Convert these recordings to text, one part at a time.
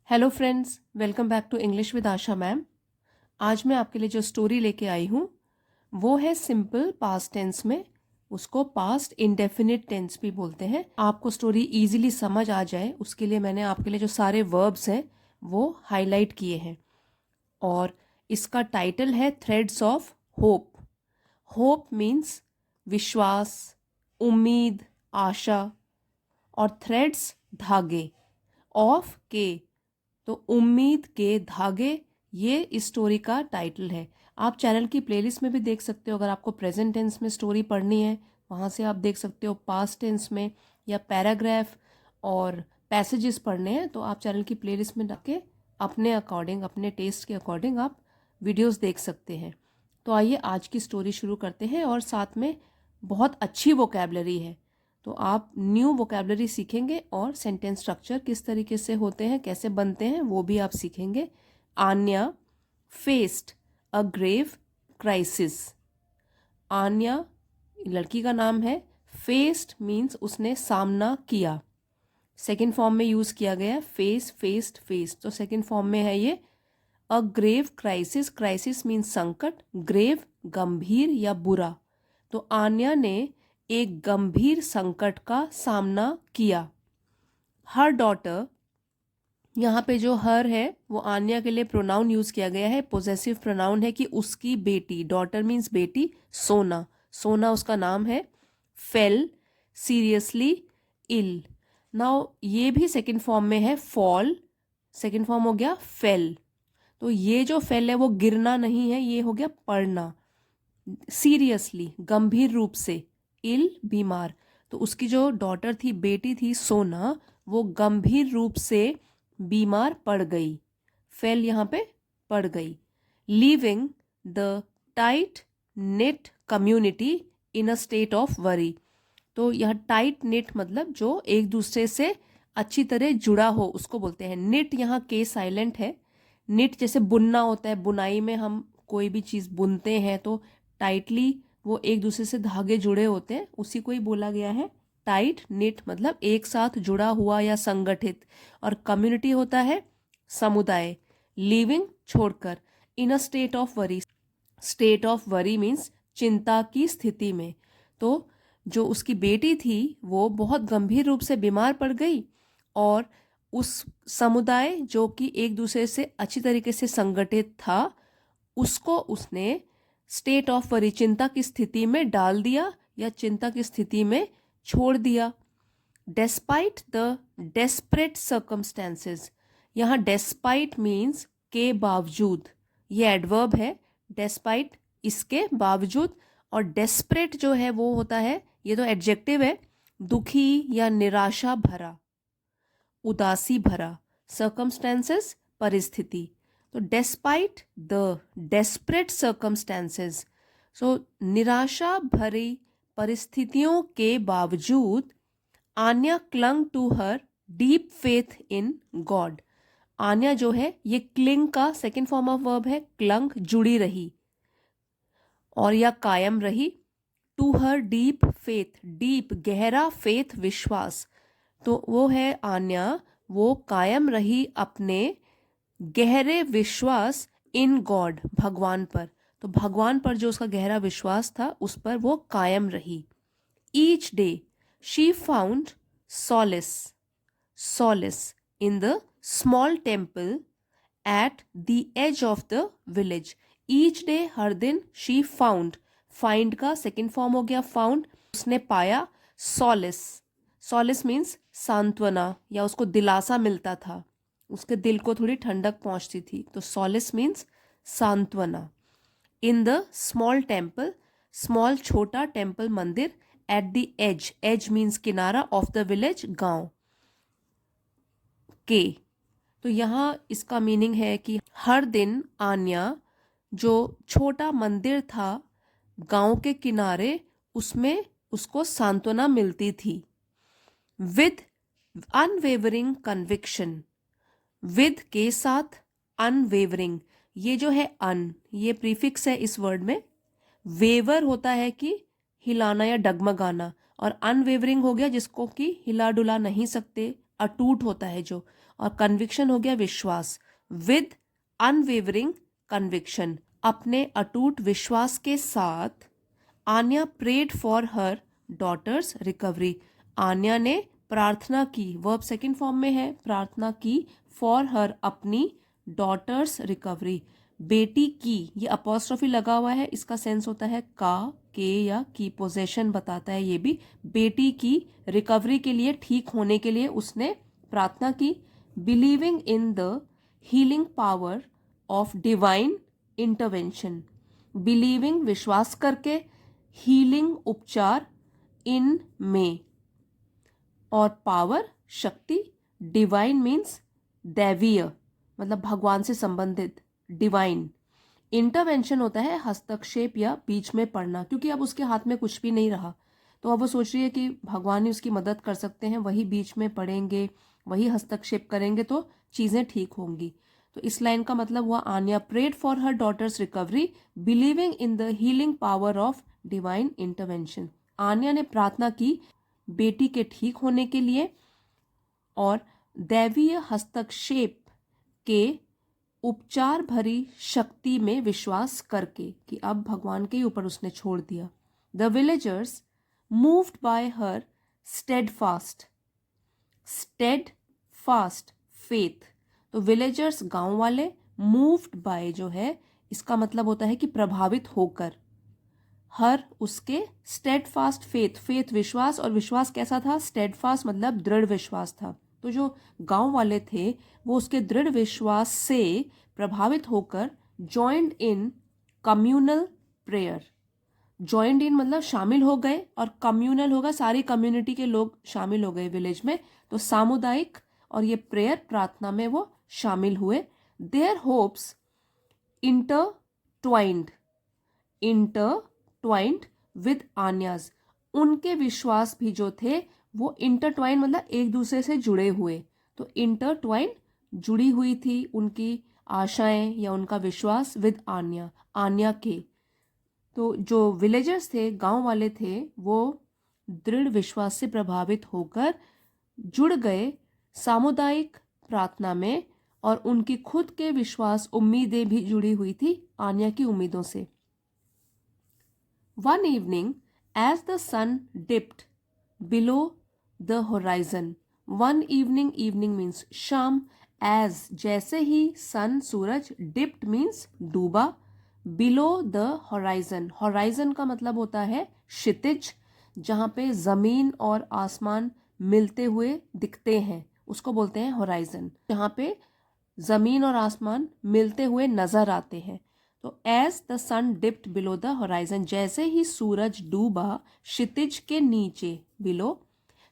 Hello friends, welcome back to English with Asha ma'am. आज मैं आपके लिए जो स्टोरी लेके आई हूँ वो है सिंपल पास्ट टेंस में। उसको पास्ट इंडेफिनिट टेंस भी बोलते हैं। आपको स्टोरी इजीली समझ आ जाए उसके लिए मैंने आपके लिए जो सारे वर्ब्स हैं वो हाईलाइट किए हैं। और इसका टाइटल है threads of hope. Hope means विश्वास, उम्मीद, आशा। और थ्रेड्स धागे, ऑफ के, तो उम्मीद के धागे, ये इस स्टोरी का टाइटल है। आप चैनल की प्लेलिस्ट में भी देख सकते हो। अगर आपको प्रेजेंट टेंस में स्टोरी पढ़नी है वहाँ से आप देख सकते हो, पास्ट टेंस में या पैराग्राफ और पैसेजेस पढ़ने हैं तो आप चैनल की प्लेलिस्ट में जाके अपने अकॉर्डिंग, अपने टेस्ट के अकॉर्डिंग आप वीडियोस देख सकते हैं। तो आइए आज की स्टोरी शुरू करते हैं। और साथ में बहुत अच्छी वोकैबलरी है, तो आप न्यू वोकैबलरी सीखेंगे और सेंटेंस स्ट्रक्चर किस तरीके से होते हैं, कैसे बनते हैं, वो भी आप सीखेंगे। Anya faced a grave crisis. Anya लड़की का नाम है। फेस्ड मीन्स उसने सामना किया। सेकेंड फॉर्म में यूज किया गया फेस, फेस्ड, फेस्ड, तो सेकेंड फॉर्म में है ये। A grave crisis, crisis means संकट, ग्रेव गंभीर या बुरा। तो आन्या ने एक गंभीर संकट का सामना किया। हर डॉटर, यहाँ पे जो हर है वो आन्या के लिए प्रोनाउन यूज किया गया है, पोजेसिव प्रोनाउन है कि उसकी बेटी, डॉटर मीन्स बेटी, सोना, सोना उसका नाम है। Fail seriously ill. नाउ ये भी सेकंड फॉर्म में है, फॉल, सेकंड फॉर्म हो गया फेल। तो ये जो फेल है वो गिरना नहीं है, ये हो गया पड़ना। सीरियसली गंभीर रूप से, इल बीमार। तो उसकी जो डॉटर थी, बेटी थी सोना, वो गंभीर रूप से बीमार पड़ गई। फेल यहाँ पे पड़ गई। Leaving the tight knit community in a state of worry. तो यह टाइट निट मतलब जो एक दूसरे से अच्छी तरह जुड़ा हो उसको बोलते हैं। निट यहाँ के साइलेंट है। निट जैसे बुनना होता है, बुनाई में हम कोई भी चीज़ बुनते हैं तो टाइटली वो एक दूसरे से धागे जुड़े होते हैं, उसी को ही बोला गया है टाइट निट, मतलब एक साथ जुड़ा हुआ या संगठित। और कम्युनिटी होता है समुदाय। लिविंग छोड़कर, in a state of worry, state of worry means चिंता की स्थिति में। तो जो उसकी बेटी थी वो बहुत गंभीर रूप से बीमार पड़ गई और उस समुदाय जो कि एक दूसरे से अच्छी तरीके से संगठित था उसको उसने स्टेट ऑफ वरी, चिंता की स्थिति में डाल दिया या चिंता की स्थिति में छोड़ दिया। डेस्पाइट द डेस्परेट सर्कमस्टेंसेस, यहाँ डेस्पाइट मीन्स के बावजूद, ये एडवर्ब है। डेस्पाइट इसके बावजूद, और डेस्परेट जो है वो होता है, ये तो एडजेक्टिव है, दुखी या निराशा भरा, उदासी भरा। सर्कमस्टेंसेस परिस्थिति। तो despite the desperate circumstances, so निराशा भरी परिस्थितियों के बावजूद, Anya clung to her deep faith in God. Anya जो है ये क्लिंग का सेकेंड फॉर्म ऑफ वर्ब है, क्लंग जुड़ी रही और या कायम रही। To her deep faith, deep गहरा, फेथ विश्वास, तो वो है आन्या, वो कायम रही अपने गहरे विश्वास इन गॉड, भगवान पर। तो भगवान पर जो उसका गहरा विश्वास था उस पर वो कायम रही। Each day she found solace, solace in the small temple at the edge of the village. Each day, हर दिन, she found, find का सेकेंड फॉर्म हो गया found, उसने पाया solace, solace means सांत्वना या उसको दिलासा मिलता था, उसके दिल को थोड़ी ठंडक पहुंचती थी, तो solace means सांत्वना। In the small temple, small छोटा टेम्पल मंदिर, at the edge, edge means किनारा, ऑफ द विलेज गांव के। तो यहाँ इसका मीनिंग है कि हर दिन आन्या जो छोटा मंदिर था गांव के किनारे, उसमें उसको सांत्वना मिलती थी। विद अनवेवरिंग कन्विक्शन, विद के साथ, अनवेवरिंग, ये जो है अन, ये प्रीफिक्स है इस वर्ड में। वेवर होता है कि हिलाना या डगमगाना, और अनवेवरिंग हो गया जिसको कि हिला डुला नहीं सकते, अटूट होता है जो। और कन्विक्शन हो गया विश्वास। विद अनवेवरिंग कन्विक्शन, अपने अटूट विश्वास के साथ Anya prayed for her daughter's recovery, Anya ने प्रार्थना की, वर्ब सेकंड फॉर्म में है, प्रार्थना की, फॉर हर अपनी, डॉटर्स रिकवरी बेटी की, ये अपॉस्ट्रोफी लगा हुआ है, इसका सेंस होता है का, के या की, पोजेशन बताता है ये भी, बेटी की रिकवरी के लिए, ठीक होने के लिए उसने प्रार्थना की। Believing in the healing power of divine intervention, believing विश्वास करके, हीलिंग उपचार, इन में, और पावर शक्ति, डिवाइन मीन्स दैवीय, मतलब भगवान से संबंधित, डिवाइन। इंटरवेंशन होता है हस्तक्षेप या बीच में पड़ना, क्योंकि अब उसके हाथ में कुछ भी नहीं रहा, तो अब वो सोच रही है कि भगवान ही उसकी मदद कर सकते हैं, वही बीच में पड़ेंगे, वही हस्तक्षेप करेंगे तो चीज़ें ठीक होंगी। तो इस लाइन का मतलब हुआ Anya prayed for her daughter's recovery believing in the healing power of divine intervention, Anya ने प्रार्थना की बेटी के ठीक होने के लिए और दैवीय हस्तक्षेप के उपचार भरी शक्ति में विश्वास करके, कि अब भगवान के ऊपर उसने छोड़ दिया। The villagers moved by her steadfast, steadfast faith, तो विलेजर्स गांव वाले, मूव्ड बाय जो है इसका मतलब होता है कि प्रभावित होकर, हर उसके स्टेडफास्ट फेथ, फेथ विश्वास, और विश्वास कैसा था, स्टेडफास्ट मतलब दृढ़ विश्वास था, तो जो गांव वाले थे वो उसके दृढ़ विश्वास से प्रभावित होकर joined in communal prayer, joined in मतलब शामिल हो गए, और कम्युनल होगा सारी कम्युनिटी के लोग शामिल हो गए विलेज में, तो सामुदायिक, और ये प्रेयर प्रार्थना में वो शामिल हुए। Their hopes intertwined, intertwined with Anya's, उनके विश्वास भी जो थे वो इंटरट्वाइंड मतलब एक दूसरे से जुड़े हुए, तो इंटरट्वाइंड जुड़ी हुई थी उनकी आशाएं या उनका विश्वास विद आन्या, आन्या के। तो जो विलेजर्स थे, गांव वाले थे, वो दृढ़ विश्वास से प्रभावित होकर जुड़ गए सामुदायिक प्रार्थना में, और उनकी खुद के विश्वास उम्मीदें भी जुड़ी हुई थी आन्या की उम्मीदों से। One evening, as the sun dipped below the horizon, one evening, evening means शाम, as जैसे ही sun सूरज, dipped means डूबा, below the horizon, horizon का मतलब होता है क्षितिज, जहाँ पे जमीन और आसमान मिलते हुए दिखते हैं उसको बोलते हैं होराइजन, जहाँ पे जमीन और आसमान मिलते हुए नजर आते हैं। तो as the sun dipped below the horizon, जैसे ही सूरज डूबा क्षितिज के नीचे, below,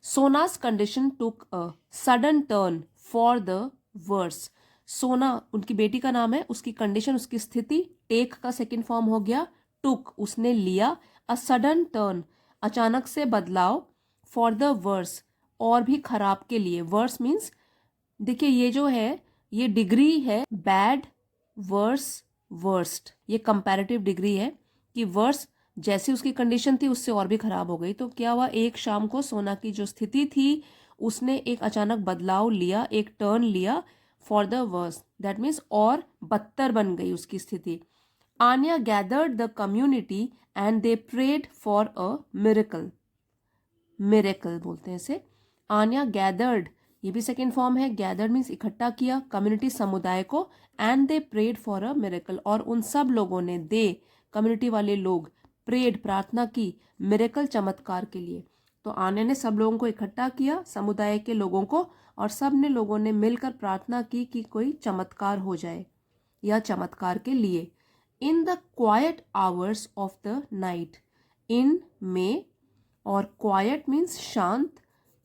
Sona's condition took a sudden turn for the worse, Sona उनकी बेटी का नाम है, उसकी कंडीशन, उसकी स्थिति, टेक का सेकंड फॉर्म हो गया टुक, उसने लिया, अ सडन टर्न अचानक से बदलाव, फॉर द वर्स और भी खराब के लिए, वर्स मीन्स, देखिए ये जो है ये डिग्री है बैड, वर्स, वर्स्ट, ये कंपैरेटिव डिग्री है कि वर्स जैसी उसकी कंडीशन थी उससे और भी खराब हो गई। तो क्या हुआ, एक शाम को सोना की जो स्थिति थी उसने एक अचानक बदलाव लिया, एक टर्न लिया, for the worse, that means और बदतर बन गई उसकी स्थिति। Anya gathered the community and they prayed for a miracle, miracle बोलते हैं इसे। आन्या गैदर्ड, ये भी सेकेंड फॉर्म है, गैदर्ड मीन्स इकट्ठा किया, कम्युनिटी समुदाय को, and they prayed for a miracle, और उन सब लोगों ने, दे कम्युनिटी वाले लोग, प्रेड प्रार्थना की, मिरेकल चमत्कार के लिए। तो आन्या ने सब लोगों को इकट्ठा किया, समुदाय के लोगों को, और सब ने लोगों ने मिलकर प्रार्थना की कि कोई चमत्कार हो जाए या चमत्कार के लिए। In the quiet hours of the night, in में, और क्वाइट मीन्स शांत,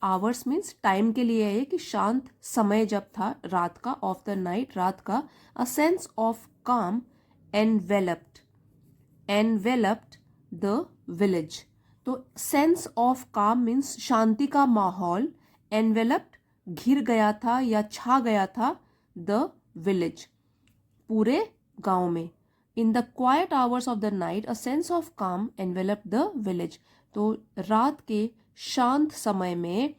आवर्स मीन्स टाइम के लिए है कि शांत समय जब था रात का, ऑफ द नाइट रात का, अ सेंस ऑफ काम एनवेलप्ड, एनवेलप्ड द विलेज, तो सेंस ऑफ काम मीन्स शांति का माहौल, एनवेलप्ड घिर गया था या छा गया था, द विलेज पूरे गांव में। इन the quiet hours of the night a sense of काम एनवेलप्ड द विलेज, तो रात के शांत समय में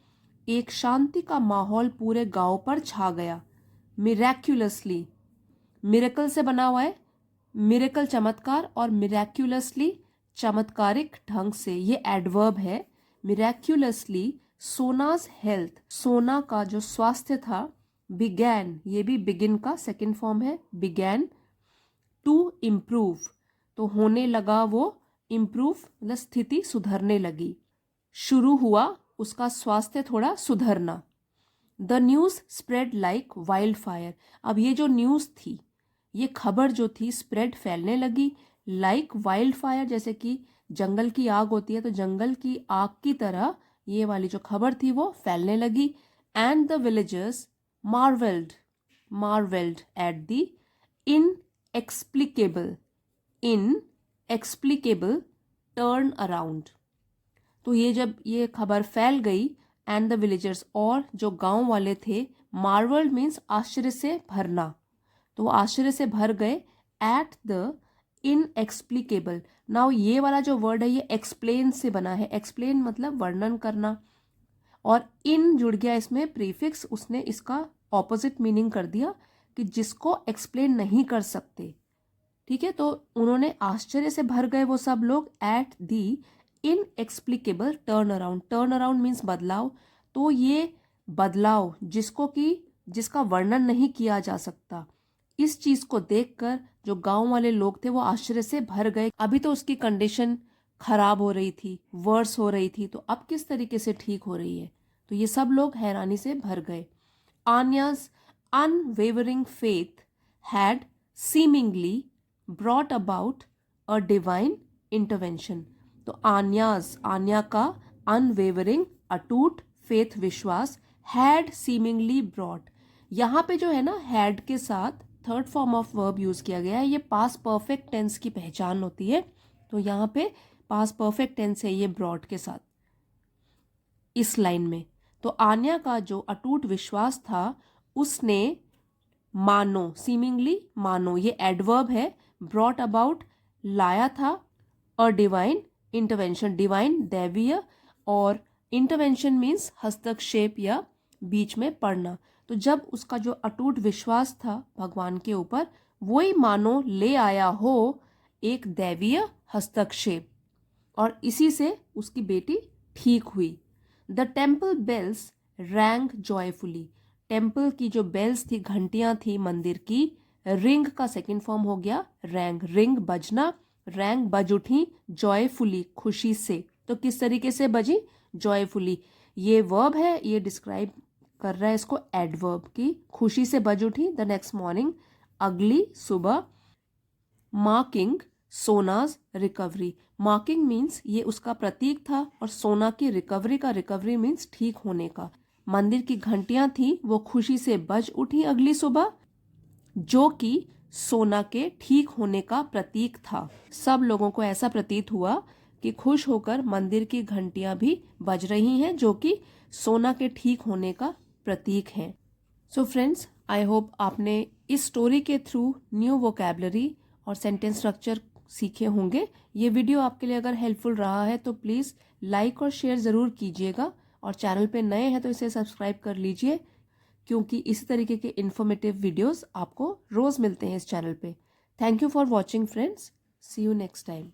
एक शांति का माहौल पूरे गांव पर छा गया। मिरेक्युलसली, मिरेकल से बना हुआ है, मिरेकल चमत्कार और मिरेक्युलसली चमत्कारिक ढंग से, ये एडवर्ब है। मिरेक्युलसली सोनाज हेल्थ, सोना का जो स्वास्थ्य था, बिगैन, ये भी बिगिन का सेकेंड फॉर्म है, बिगैन टू इम्प्रूव, तो होने लगा वो, इम्प्रूव मतलब स्थिति सुधरने लगी, शुरू हुआ उसका स्वास्थ्य थोड़ा सुधरना। The news spread like wildfire, अब ये जो न्यूज़ थी, ये खबर जो थी स्प्रेड फैलने लगी, लाइक वाइल्ड फायर, जैसे कि जंगल की आग होती है तो जंगल की आग की तरह ये वाली जो खबर थी वो फैलने लगी। And the villagers marvelled, marvelled at the inexplicable, inexplicable turnaround, तो ये जब ये खबर फैल गई, एंड द विलेजर्स, और जो गांव वाले थे, मार्वल्ड मीन्स आश्चर्य से भरना, तो वो आश्चर्य से भर गए, एट द इनएक्सप्लिकेबल। नाउ ये वाला जो वर्ड है ये एक्सप्लेन से बना है, एक्सप्लेन मतलब वर्णन करना, और इन जुड़ गया इसमें प्रीफिक्स, उसने इसका ऑपोजिट मीनिंग कर दिया कि जिसको एक्सप्लेन नहीं कर सकते, ठीक है। तो उन्होंने आश्चर्य से भर गए वो सब लोग, at the inexplicable turn around, turn around means बदलाव, तो ये बदलाव जिसको कि जिसका वर्णन नहीं किया जा सकता, इस चीज को देखकर जो गांव वाले लोग थे वो आश्चर्य से भर गए। अभी तो उसकी कंडीशन खराब हो रही थी, वर्स हो रही थी, तो अब किस तरीके से ठीक हो रही है, तो ये सब लोग हैरानी से भर गए। Anya's unwavering faith had seemingly brought about a divine intervention, तो आन्याज, आन्या का अनवेवरिंग अटूट फेथ विश्वास, हैड सीमिंगली ब्रॉट, यहाँ पे जो है ना हैड के साथ third form of verb use किया गया है, ये पास परफेक्ट टेंस की पहचान होती है, तो यहाँ पे पास परफेक्ट टेंस है ये ब्रॉट के साथ इस लाइन में। तो आन्या का जो अटूट विश्वास था उसने मानो, सीमिंगली मानो, ये एडवर्ब है, ब्रॉट अबाउट लाया था, अ डिवाइन इंटरवेंशन, डिवाइन दैवीय, और इंटरवेंशन मीन्स हस्तक्षेप या बीच में पड़ना, तो जब उसका जो अटूट विश्वास था भगवान के ऊपर, वही मानो ले आया हो एक दैवीय हस्तक्षेप, और इसी से उसकी बेटी ठीक हुई। The temple bells rang joyfully, temple की जो बेल्स थी, घंटियां थी मंदिर की, रिंग का सेकेंड फॉर्म हो गया रैंग, रिंग बजना, रैंग बज उठी, जॉयफुली खुशी से, तो किस तरीके से बजी, जॉयफुली, ये वर्ब है, ये डिस्क्राइब कर रहा है इसको एडवर्ब की, खुशी से बज उठी द नेक्स्ट मॉर्निंग, अगली सुबह, मार्किंग सोनाज रिकवरी, मार्किंग मीन्स ये उसका प्रतीक था, और सोना की रिकवरी का, रिकवरी मीन्स ठीक होने का, मंदिर की घंटियां थी वो खुशी से बज उठी अगली सुबह, जो कि सोना के ठीक होने का प्रतीक था। सब लोगों को ऐसा प्रतीत हुआ कि खुश होकर मंदिर की घंटियां भी बज रही हैं, जो कि सोना के ठीक होने का प्रतीक है। सो फ्रेंड्स, आई होप आपने इस स्टोरी के थ्रू न्यू वोकैबलरी और सेंटेंस स्ट्रक्चर सीखे होंगे। ये वीडियो आपके लिए अगर हेल्पफुल रहा है तो प्लीज़ लाइक और शेयर ज़रूर कीजिएगा, और चैनल पे नए हैं तो इसे सब्सक्राइब कर लीजिए, क्योंकि इसी तरीके के इन्फॉर्मेटिव वीडियोस आपको रोज़ मिलते हैं इस चैनल पे। Thank you for watching friends, see you next time.